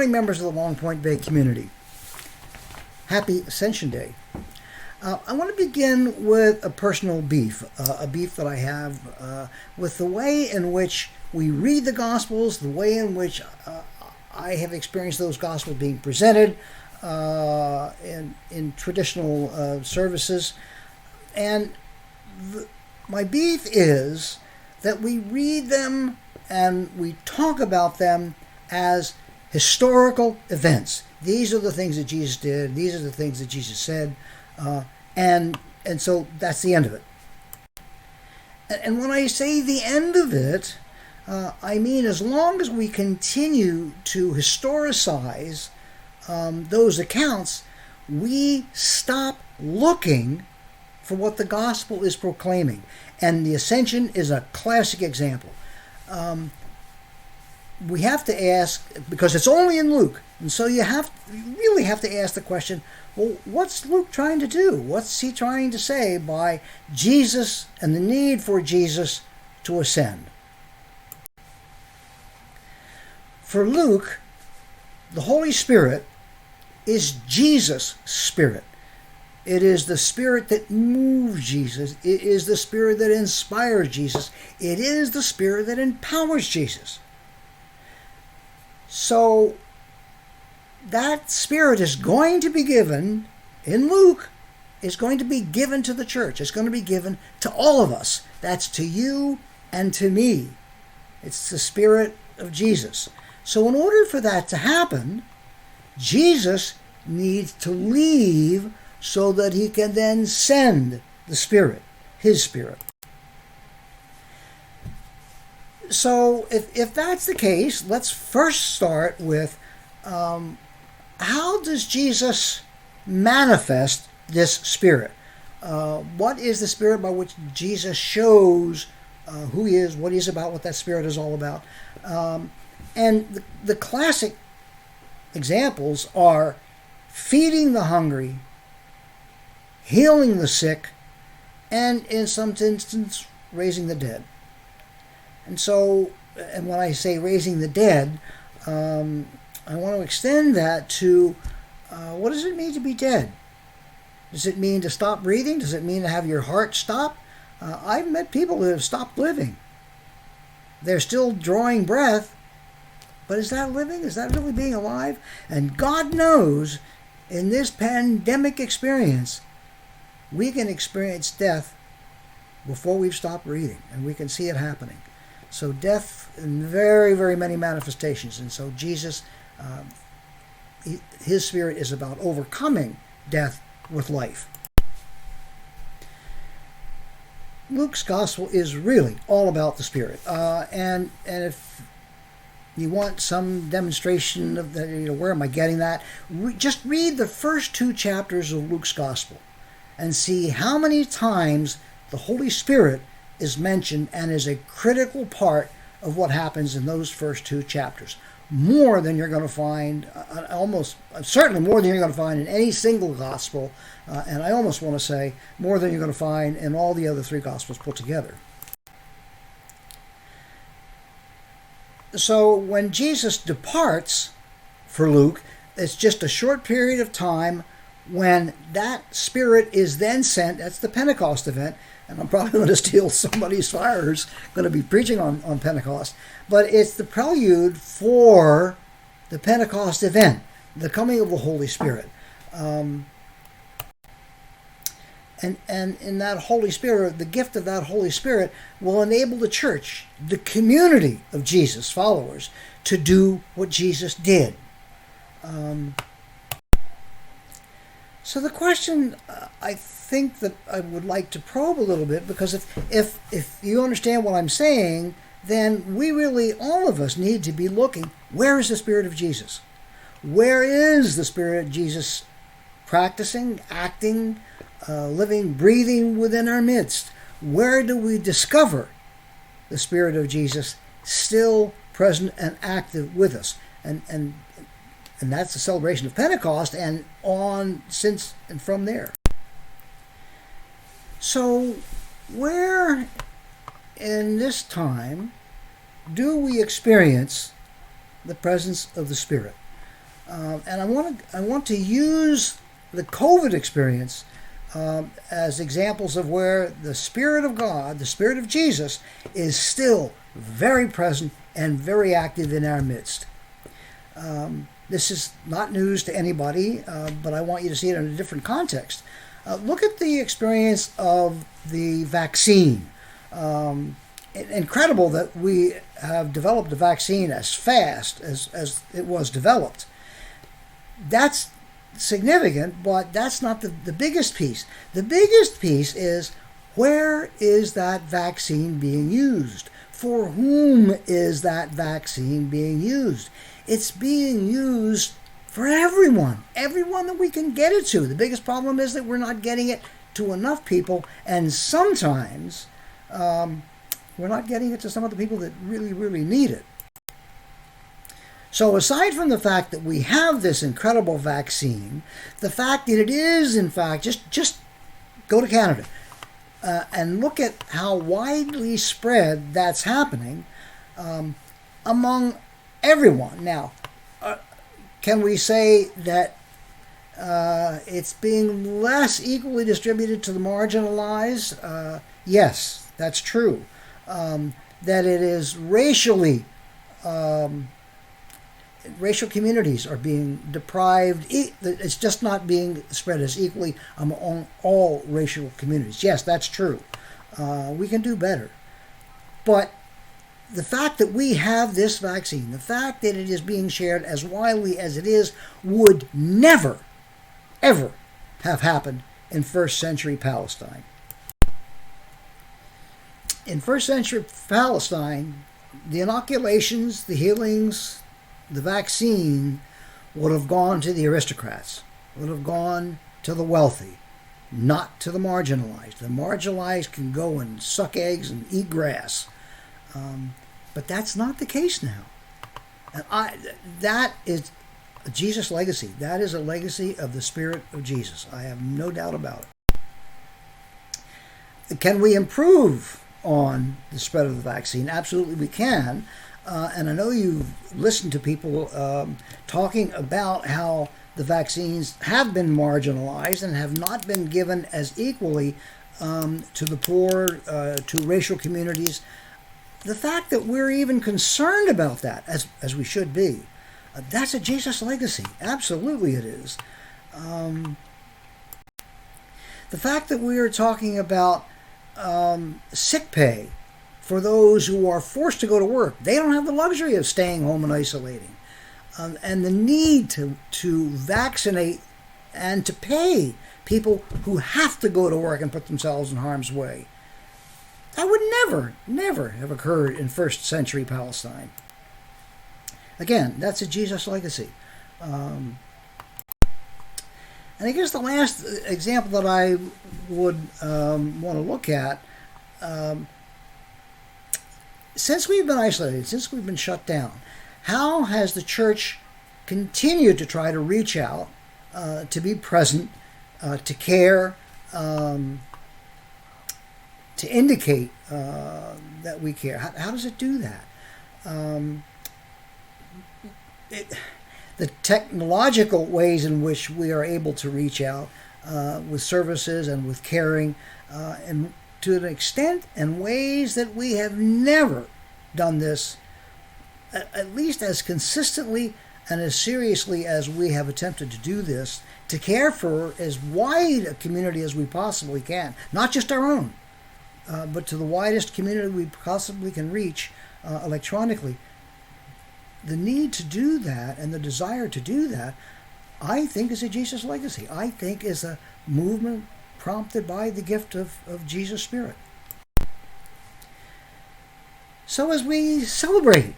morning, members of the Long Point Bay community. Happy Ascension Day. I want to begin with a personal beef that I have with the way in which we read the Gospels, the way in which I have experienced those Gospels being presented in traditional services. And my beef is that we read them and we talk about them as historical events. These are the things that Jesus did. These are the things that Jesus said. And so that's the end of it. And when I say the end of it, I mean as long as we continue to historicize those accounts, we stop looking for what the gospel is proclaiming. And the Ascension is a classic example. We have to ask, because it's only in Luke, and so you really have to ask the question, well, what's Luke trying to do? What's he trying to say by Jesus and the need for Jesus to ascend? For Luke, the Holy Spirit is Jesus' Spirit. It is the Spirit that moves Jesus. It is the Spirit that inspires Jesus. It is the Spirit that empowers Jesus. So that Spirit is going to be given, in Luke, is going to be given to the church. It's going to be given to all of us. That's to you and to me. It's the Spirit of Jesus. So in order for that to happen, Jesus needs to leave so that he can then send the Spirit, his Spirit. So if that's the case, let's first start with how does Jesus manifest this Spirit? What is the Spirit by which Jesus shows who he is, what he's about, what that Spirit is all about? And the classic examples are feeding the hungry, healing the sick, and in some instances, raising the dead. And so, and when I say raising the dead, I want to extend that to what does it mean to be dead? Does it mean to stop breathing? Does it mean to have your heart stop? I've met people who have stopped living. They're still drawing breath, but is that living? Is that really being alive? And God knows, in this pandemic experience, we can experience death before we've stopped breathing, and we can see it happening. So death in very, very many manifestations. And so Jesus, his Spirit is about overcoming death with life. Luke's gospel is really all about the Spirit. And if you want some demonstration of that, where am I getting that? Just read the first 2 chapters of Luke's gospel and see how many times the Holy Spirit is mentioned and is a critical part of what happens in those first 2 chapters. More than you're going to find, certainly more than you're going to find in any single gospel, and I almost want to say more than you're going to find in all the other 3 gospels put together. So when Jesus departs, for Luke, it's just a short period of time when that Spirit is then sent. That's the Pentecost event. And I'm probably going to steal somebody's fire who's going to be preaching on Pentecost. But it's the prelude for the Pentecost event, the coming of the Holy Spirit. And in that Holy Spirit, the gift of that Holy Spirit will enable the church, the community of Jesus followers, to do what Jesus did. So the question, I think that I would like to probe a little bit, because if you understand what I'm saying, then we really, all of us, need to be looking, where is the Spirit of Jesus? Where is the Spirit of Jesus practicing, acting, living, breathing within our midst? Where do we discover the Spirit of Jesus still present and active with us? And that's the celebration of Pentecost and on since and from there. So where in this time do we experience the presence of the Spirit? And I want to use the COVID experience as examples of where the Spirit of God, the Spirit of Jesus, is still very present and very active in our midst. This is not news to anybody, but I want you to see it in a different context. Look at the experience of the vaccine. Incredible that we have developed a vaccine as fast as it was developed. That's significant, but that's not the biggest piece. The biggest piece is, where is that vaccine being used? For whom is that vaccine being used? It's being used for everyone that we can get it to. The biggest problem is that we're not getting it to enough people, and sometimes we're not getting it to some of the people that really, really need it. So aside from the fact that we have this incredible vaccine, the fact that it is, in fact, just go to Canada and look at how widely spread that's happening among everyone. Now, can we say that it's being less equally distributed to the marginalized? Yes, that's true. That it is racially, racial communities are being deprived. It's just not being spread as equally among all racial communities. Yes, that's true. We can do better. But the fact that we have this vaccine, the fact that it is being shared as widely as it is, would never, ever have happened in first century Palestine. In first century Palestine, the inoculations, the healings, the vaccine would have gone to the aristocrats, would have gone to the wealthy, not to the marginalized. The marginalized can go and suck eggs and eat grass. But that's not the case now. And that is a Jesus legacy. That is a legacy of the Spirit of Jesus. I have no doubt about it. Can we improve on the spread of the vaccine? Absolutely we can. And I know you've listened to people talking about how the vaccines have been marginalized and have not been given as equally to the poor, to racial communities. The fact that we're even concerned about that, as we should be, that's a Jesus legacy. Absolutely it is. The fact that we are talking about sick pay for those who are forced to go to work. They don't have the luxury of staying home and isolating. And the need to vaccinate and to pay people who have to go to work and put themselves in harm's way. That would never have occurred in first century Palestine. Again, that's a Jesus legacy. And I guess the last example that I would want to look at, since we've been isolated, since we've been shut down, how has the church continued to try to reach out, to be present, to care, to indicate that we care? How does it do that? The technological ways in which we are able to reach out with services and with caring, and to an extent and ways that we have never done this, at least as consistently and as seriously as we have attempted to do this, to care for as wide a community as we possibly can, not just our own, but to the widest community we possibly can reach electronically. The need to do that and the desire to do that, I think, is a Jesus legacy. I think is a movement prompted by the gift of Jesus' Spirit. So as we celebrate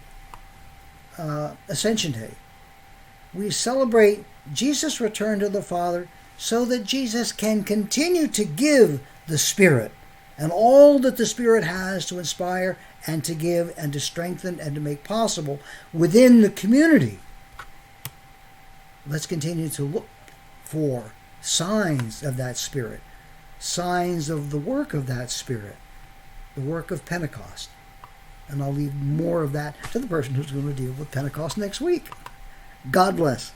Ascension Day, we celebrate Jesus' return to the Father so that Jesus can continue to give the Spirit and all that the Spirit has to inspire and to give and to strengthen and to make possible within the community. Let's continue to look for signs of that Spirit, signs of the work of that Spirit, the work of Pentecost. And I'll leave more of that to the person who's going to deal with Pentecost next week. God bless.